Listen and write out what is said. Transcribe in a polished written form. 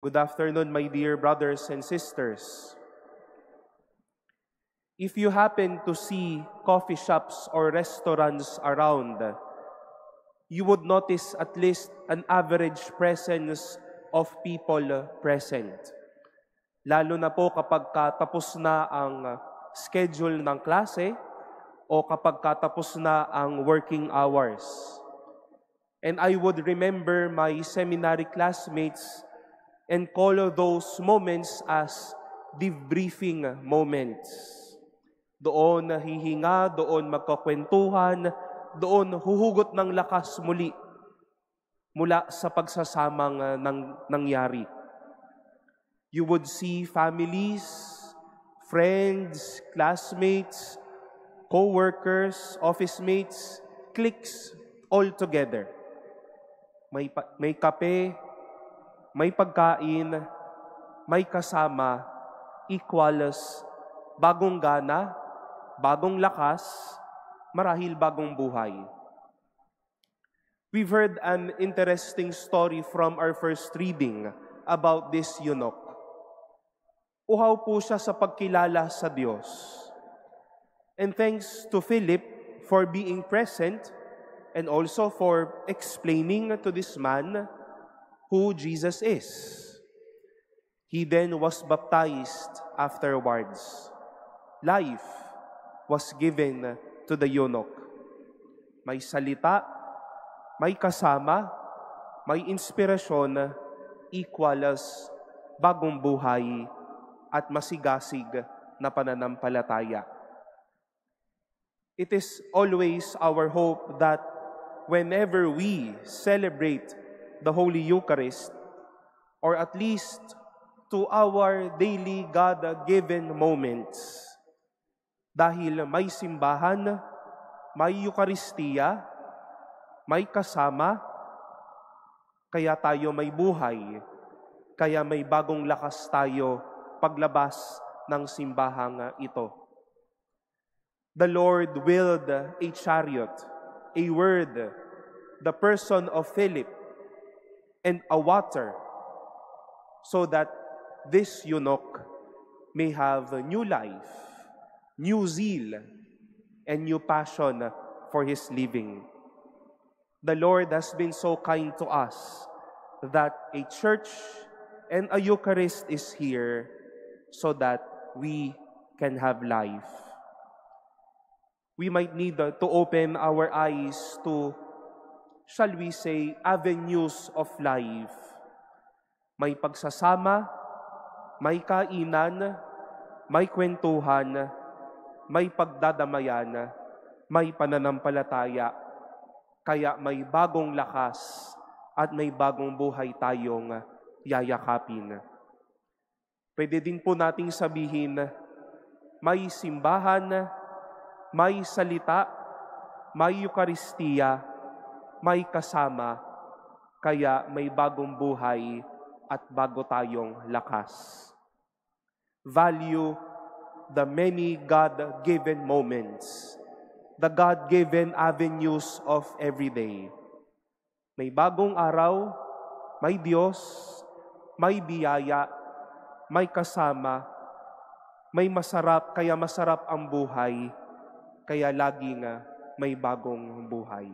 Good afternoon, my dear brothers and sisters. If you happen to see coffee shops or restaurants around, you would notice at least an average presence of people present. Lalo na po kapag tapos na ang schedule ng klase o kapag tapos na ang working hours. And I would remember my seminary classmates and call those moments as debriefing moments. Doon hihinga, doon magkakwentuhan, doon huhugot ng lakas muli mula sa pagsasamang nangyari. You would see families, friends, classmates, co-workers, office mates, cliques all together. May kape, may pagkain, may kasama, equals bagong gana, bagong lakas, marahil bagong buhay. We've heard an interesting story from our first reading about this eunuch. Uhaw po siya sa pagkilala sa Diyos. And thanks to Philip for being present and also for explaining to this man who Jesus is. He then was baptized afterwards. Life was given to the eunuch. May salita, may kasama, may inspirasyon, equals bagong buhay at masigasig na pananampalataya. It is always our hope that whenever we celebrate the Holy Eucharist, or at least to our daily God-given moments, dahil may simbahan, may Eucharistia, may kasama, kaya tayo may buhay, kaya may bagong lakas tayo paglabas ng simbahang ito. The Lord willed a chariot, a word, the person of Philip, and a water, so that this eunuch may have new life, new zeal, and new passion for his living. The Lord has been so kind to us that a church and a Eucharist is here so that we can have life. We might need to open our eyes to, shall we say, avenues of life. May pagsasama, may kainan, may kwentuhan, may pagdadamayan, may pananampalataya, kaya may bagong lakas at may bagong buhay tayong yayakapin. Pwede din po nating sabihin, may simbahan, may salita, may Eucharistia, may kasama, kaya may bagong buhay at bago tayong lakas. Value the many God-given moments, the God-given avenues of every day. May bagong araw, may Diyos, may biyaya, may kasama, may masarap, kaya masarap ang buhay, kaya laging may bagong buhay.